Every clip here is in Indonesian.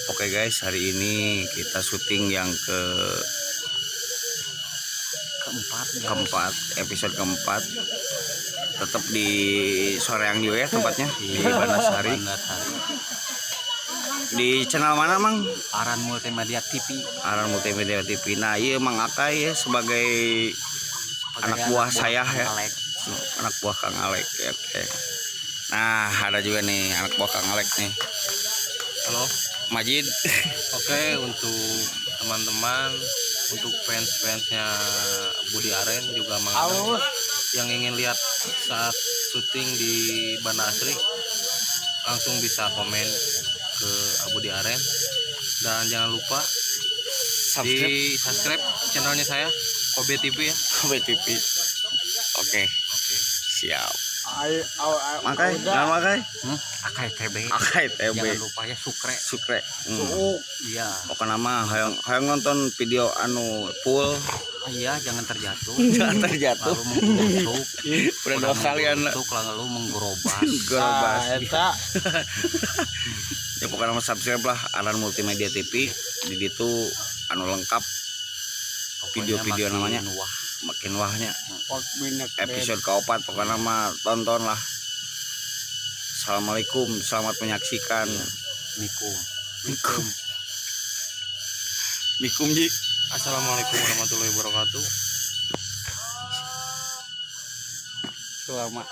Oke guys, hari ini kita syuting yang keempat, episode keempat. Tetap di Soreang juga ya tempatnya, di Banasari. Di channel mana Mang? Aran Multimedia TV. Aran Multimedia TV. Nah iya Mang Akai ya sebagai anak buah saya ya. Anak buah Kang Alek. Oke. Nah ada juga nih anak buah Kang Alek nih. Halo Majid. Oke, untuk teman-teman, untuk fans-fansnya Budi Aren juga Mang yang ingin lihat saat syuting di Banda Asri, langsung bisa komen ke Budi Aren. Dan jangan lupa di subscribe channelnya saya, Kobe TV ya. Kobe TV. Oke. Siap. Makai, jangan makai. Akai TB. Akai TB. Jangan lupa ya Sukre. Iya. Pokoknya nama hayang nonton video anu full. Iya, jangan terjatuh. Jangan terjatuh. Lalu menggerobak. Udah dua kalian lalu menggerobas. Eta. Ya pokoknya nama subscribe lah Aran Multimedia TV. Di situ anu lengkap video-video namanya. Makin wahnya episode keempat pokoknya mah tonton lah. Assalamualaikum, selamat menyaksikan. Mikum Ji. Assalamualaikum warahmatullahi wabarakatuh. Selamat.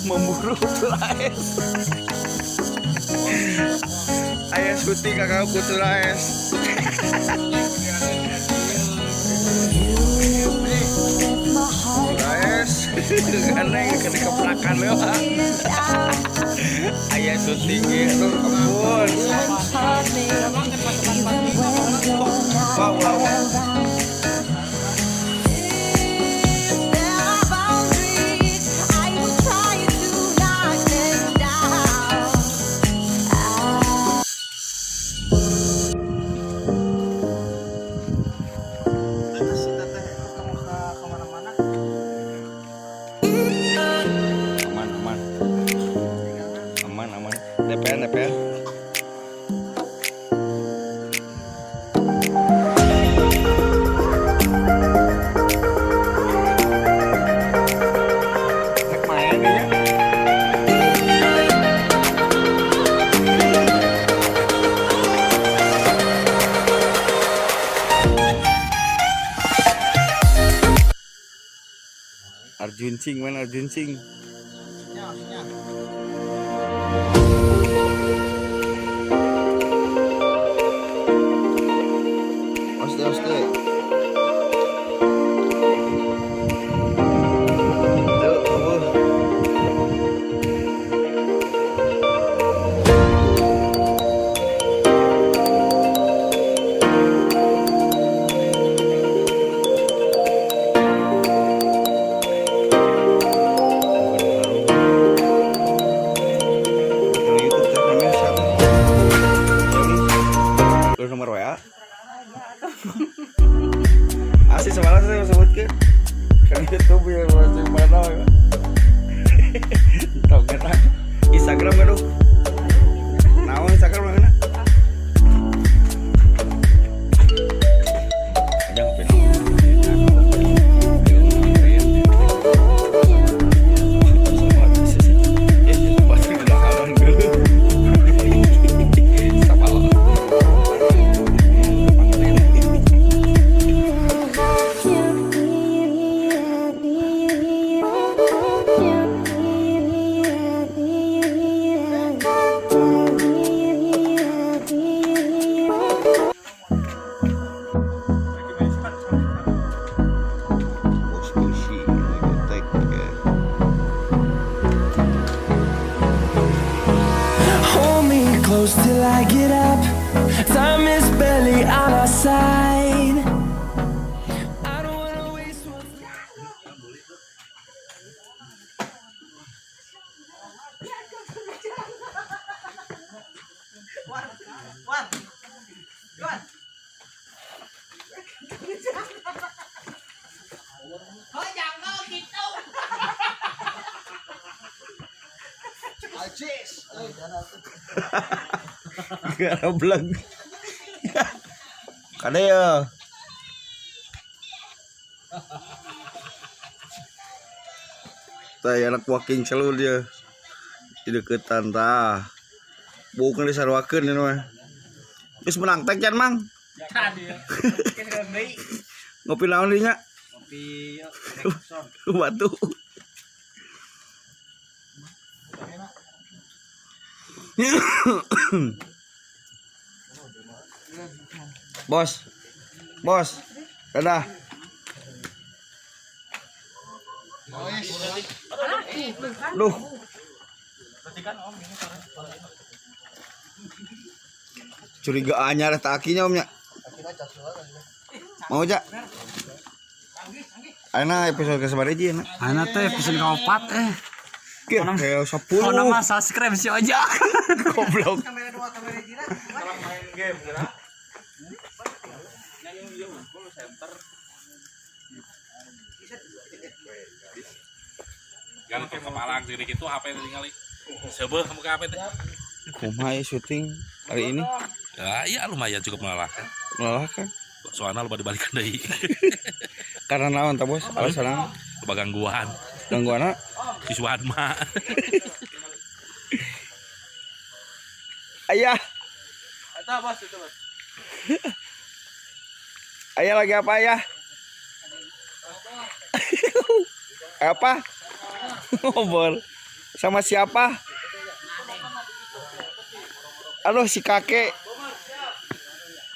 Memburu Kuturais. Ayah syuting kakak Kuturais. Kuturais, aneh kena keplakan ya. Ayah syutingnya tuh kebun. Wow. Aman. DPR. Arjun Sing mana Arjun Sing? inside. I don't wanna waste what's Garablog. Kada ya. Tah anak walking selalu dia di deketan tah. Bukan disarwakeun ini mah. Geus menang teh can Mang. Ngopi naon dinya? Kopi Batu. Bos. Bos. Dadah. Duh. Curigaannya ada takinya omnya. Mau jak? Aina episode ke-11 aja na. Aina teh episode keempat Kayak 10. Oh nama subscribe si Ojak. Goblok. Kan kepala diri gitu HP tinggal sebuah kamu ke HP teh. Kumaha syuting hari ini? Ya, iya lumayan cukup melelahkan. Melelahkan. Soalnya lupa dibalikan deui. Karena naon ta bos? Alasan Loba gangguan. gangguana Siswaan mah. ayah. Eta bos itu bos. Ayah lagi apa ayah? Apa? Ngobrol sama siapa? Aduh si kakek.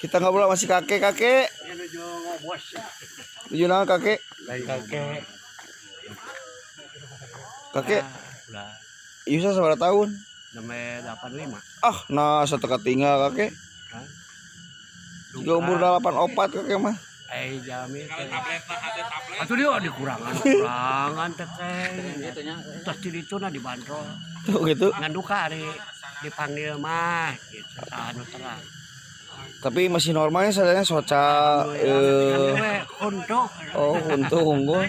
Kita ngobrol sama si kakek. Tujuh nama kakek. Kakek. Iya seberapa tahun? Sampai 85. Ah, nah setengah tinggal kakek. Juga umur 84 kakek mah. Jami teh. Atuh dia dikurangan teh itunya. Terus di itu na dibanderol. Tuh gitu. Ngan duka dipanggil mah gitu. Anu terang. Tapi masih normalnya sadanya soca Untuk oh untuk unggul.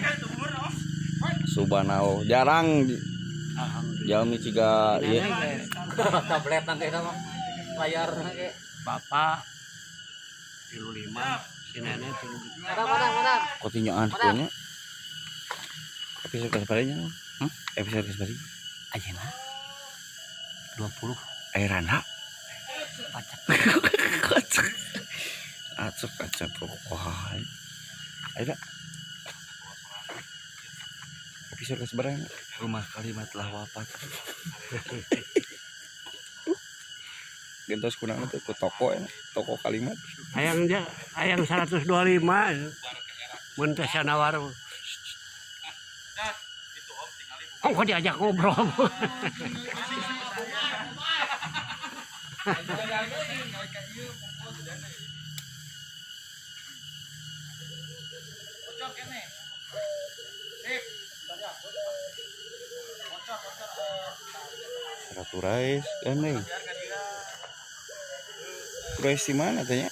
Subhanallah. Jarang jalmi ciga ieu. tablet nanti nama layar bapak 35 si nenek 30. Kotinyoan punya. Episode kesebarnya. Episode kesebarnya. Ayeuna 20 Airana. pacak. Acak wah. Ayo. Episode kesebarnya. Rumah kalimat telah wafat. Gentos kunang itu ku toko ya, toko kalimat. Ayang 125 mun teh sanawar. Oh, kok diajak ngobrol. Turais kan nih. Turais di mana tanya?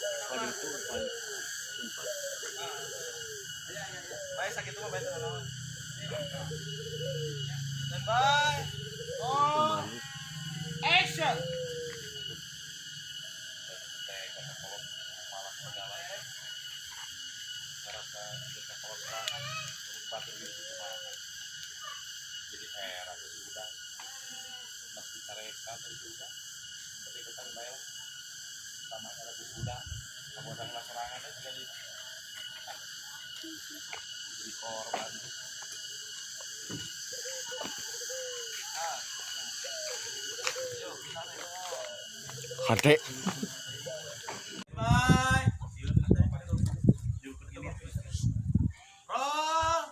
Action. Jadi era itu sudah masih tarekat itu juga. Tapi kita bayar sama era itu sudah. Kamu ada serangannya jadi korban. Hade. Bye. Roll.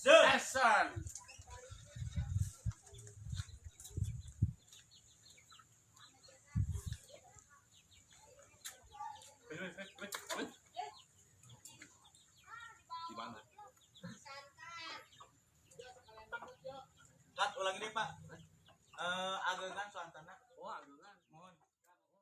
Action. Pak.